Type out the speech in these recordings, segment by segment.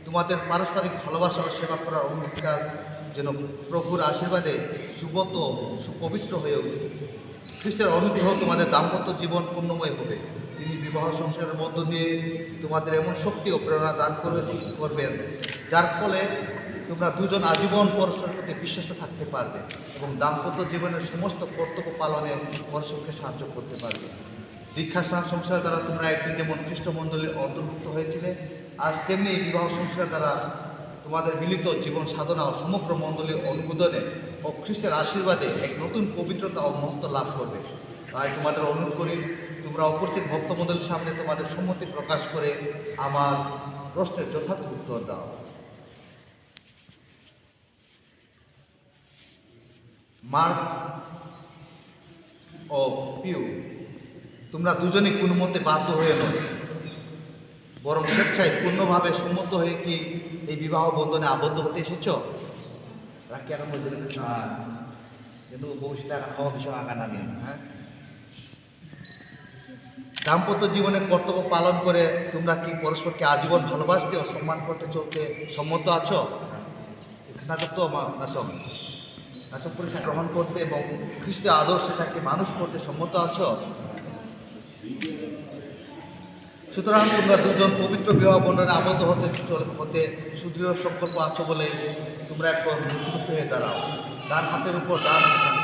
তোমাদের পারস্পরিক ভালোবাসা ও সেবা করার অঙ্গীকার যেন প্রভুর আশীর্বাদে সুব্রত সুপবিত্র হয়ে ওঠে। খ্রিস্টের অনুগ্রহ তোমাদের দাম্পত্য জীবন পূর্ণময় হবে। তিনি বিবাহ সংসারের মধ্য দিয়ে তোমাদের এমন শক্তি ও প্রেরণা দান করবেন, যার ফলে তোমরা দুজন আজীবন পরস্পরের প্রতি বিশ্বস্ত থাকতে পারবে এবং দাম্পত্য জীবনের সমস্ত কর্তব্য পালনে পরস্পরকে সাহায্য করতে পারবে। দীক্ষাস্নান সংসার দ্বারা তোমরা একদিন যেমন খ্রিস্টমণ্ডলীর অন্তর্ভুক্ত হয়েছিলে, আজ তেমনি এই বিবাহ সংসার দ্বারা তোমাদের মিলিত জীবন সাধনা ও সমগ্র মণ্ডলীর অনুমোদনে ও খ্রিস্টের আশীর্বাদে এক নতুন পবিত্রতা ও মহত্ব লাভ করবে। তাই তোমাদের অনুরোধ করি, তোমরা উপস্থিত ভক্তমণ্ডলীর সামনে তোমাদের সম্মতি প্রকাশ করে আমার প্রশ্নের যথার্থ উত্তর দাও। মার্ক ও পিউ, তোমরা দুজনেই কোনো মতে বাধ্য হয়ে নয়, বরং স্বেচ্ছায় পূর্ণভাবে সম্মত হয়ে কি এই বিবাহ বন্ধনে আবদ্ধ হতে এসেছ? রাখি আগাম ভবিষ্যতে আগান হওয়া বিষয় আগান আমি হ্যাঁ। দাম্পত্য জীবনে কর্তব্য পালন করে তোমরা কি পরস্পরকে আজীবন ভালোবাসতে ও সম্মান করতে চলতে সম্মত আছো? নাটক তো নাশক নাশক পরীক্ষা গ্রহণ করতে এবং খ্রিস্টীয় আদর্শে তাকে মানুষ করতে সম্মত আছো? সুতরাং তোমরা দুজন পবিত্র বিবাহ বন্ধনে আবদ্ধ হতে সুদৃঢ় সংকল্প আছো বলে তোমরা এখন মুখোমুখি হয়ে দাঁড়াও। ডান হাতের উপর ডান হাত,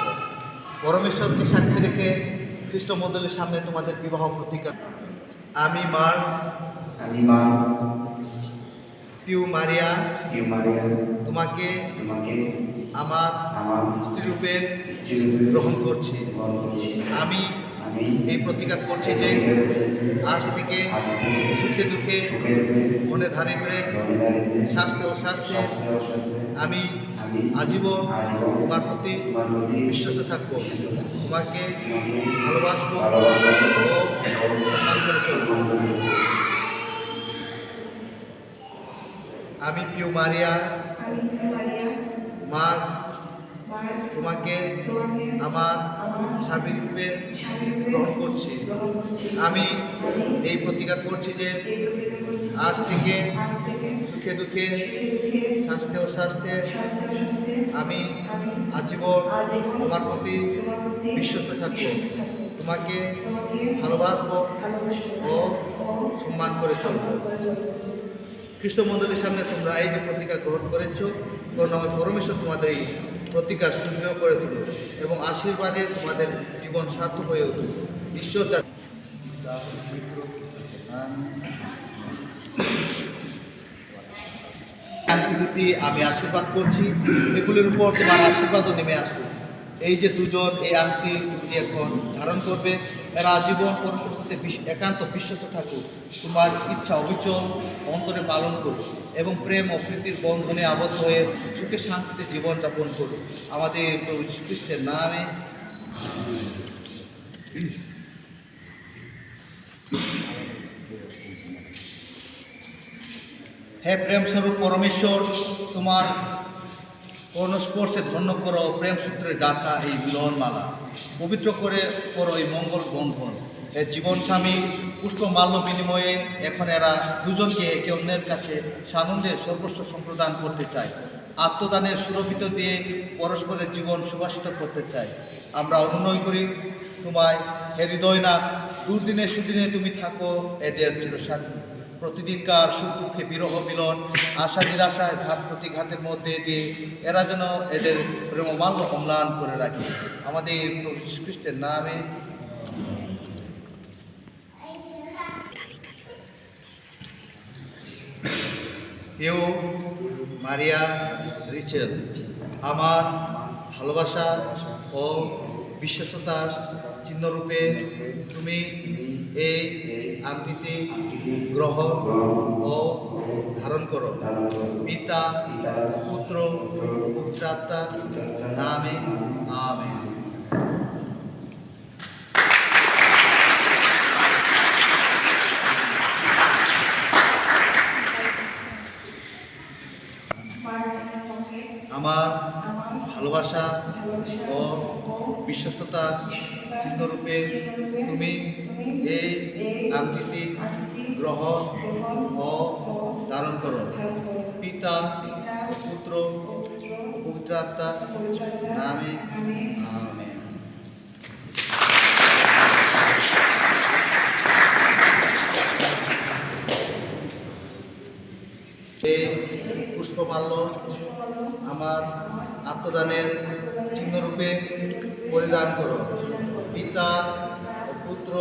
পরমেশ্বরকে সাক্ষী রেখে খ্রিস্ট মণ্ডলীর সামনে তোমাদের বিবাহ প্রতিজ্ঞা। আমি মার্ক পিউ মারিয়া তোমাকে আমার স্ত্রীরূপে গ্রহণ করছি। আমি এই প্রতিজ্ঞা করছি যে আজ থেকে সুখে দুঃখে মনে দারিদ্রে স্বাস্থ্য ও স্বাস্থ্যে আমি আজীবন তোমার প্রতি বিশ্বস্ত থাকবো, তোমাকে ভালোবাসবো ও সম্মান করে চলবো। আমি পিউ মারিয়া মার্ক তোমাকে আমার স্বামী রূপে গ্রহণ করছি। আমি এই প্রতিজ্ঞা করছি যে আজ থেকে সুখে দুঃখে স্বাস্থ্যে ও স্বাস্থ্যে আমি আজীবন তোমার প্রতি বিশ্বস্ত থাকবো, তোমাকে ভালোবাসবো ও সম্মান করে চলবো। খ্রিস্ট মণ্ডলীর সামনে তোমরা এই যে প্রতিজ্ঞা গ্রহণ করেছো, করুণাময় পরমেশ্বর তোমাদের এই প্রতিজ্ঞা সুদৃঢ় করে তুলো এবং আশীর্বাদে তোমাদের জীবন সার্থক হয়ে উঠুক। ঈশ্বর দুটি আমি আশীর্বাদ করছি, এগুলির উপর তোমার আশীর্বাদও নেমে আসুক। এই যে দুজন এই আংটি দুটি এখন ধারণ করবে, এরা আজীবন পরস্পর প্রতি একান্ত বিশ্বস্ত থাকুক, তোমার ইচ্ছা অবিচল অন্তরে পালন করুক এবং প্রেম ও প্রীতির বন্ধনে আবদ্ধ হয়ে সুখে শান্তিতে জীবনযাপন করুক। আমাদের প্রভু যীশু খ্রিস্টের নামে। হে প্রেম স্বরূপ পরমেশ্বর, তোমার কর্ণস্পর্শে ধন্য করো প্রেম সূত্রের গাথা এই মিলনমালা, পবিত্র করে করো এই মঙ্গল বন্ধন। এর জীবন স্বামী পুষ্পমাল্য বিনিময়ে এখন এরা দুজনকে একে অন্যের কাছে সানন্দের সর্বস্ব সম্প্রদান করতে চায়, আত্মদানের সুরভিত দিয়ে পরস্পরের জীবন সুবাসিত করতে চায়। আমরা অনুনয় করি তোমায়, হে হৃদয়নাথ, দুর্দিনে সুদিনে তুমি থাকো এদের চিরসাথী। প্রতিদিনকার সুখ দুঃখে বিরহ মিলন, আশা নিরাশায় ঘাত প্রতিঘাতের মধ্যে দিয়ে এরা যেন এদের প্রেমমাল্য অম্লান করে রাখে। আমাদের প্রভু যীশু খ্রিস্টের নামে। পিউ মারিয়া রিচেল, আমার ভালোবাসা ও বিশ্বস্ততার চিহ্নরূপে তুমি এই আংটিটি গ্রহণ ও ধারণ করো। পিতা পুত্র পবিত্র আত্মার নামে আমেন। আমার ভালোবাসা ও বিশ্বস্ততার চিহ্নরূপে তুমি এই আংটিটি গ্রহণ ও ধারণ করো। আত্মা নামে আমেন। এই পুষ্পমাল্য আমার আত্মদানের চিহ্নরূপে পরিধান করো। পিতা ও পুত্র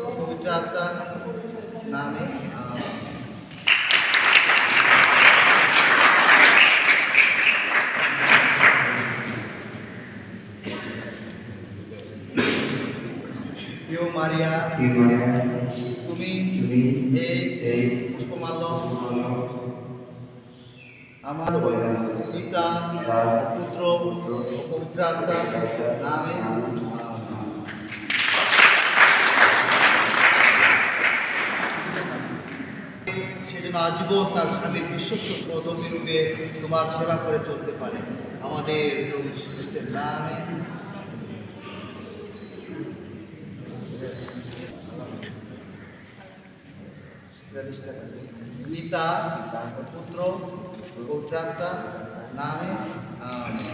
ও পবিত্র আত্মা নামে আমেন। প্রিয় মারিয়া, তুমি এই পুষ্পমাল্য আমার পিতা পুত্র ও পবিত্র আত্মা নামে সেজন্য আজীবন তার স্বামীর বিশ্বস্ত সহধর্মী রূপে তোমার সেবা করে চলতে পারে। আমাদের প্রভু যীশু খ্রিস্টের নামে পিতা ও পুত্র ও পবিত্র আত্মা নামে আমেন।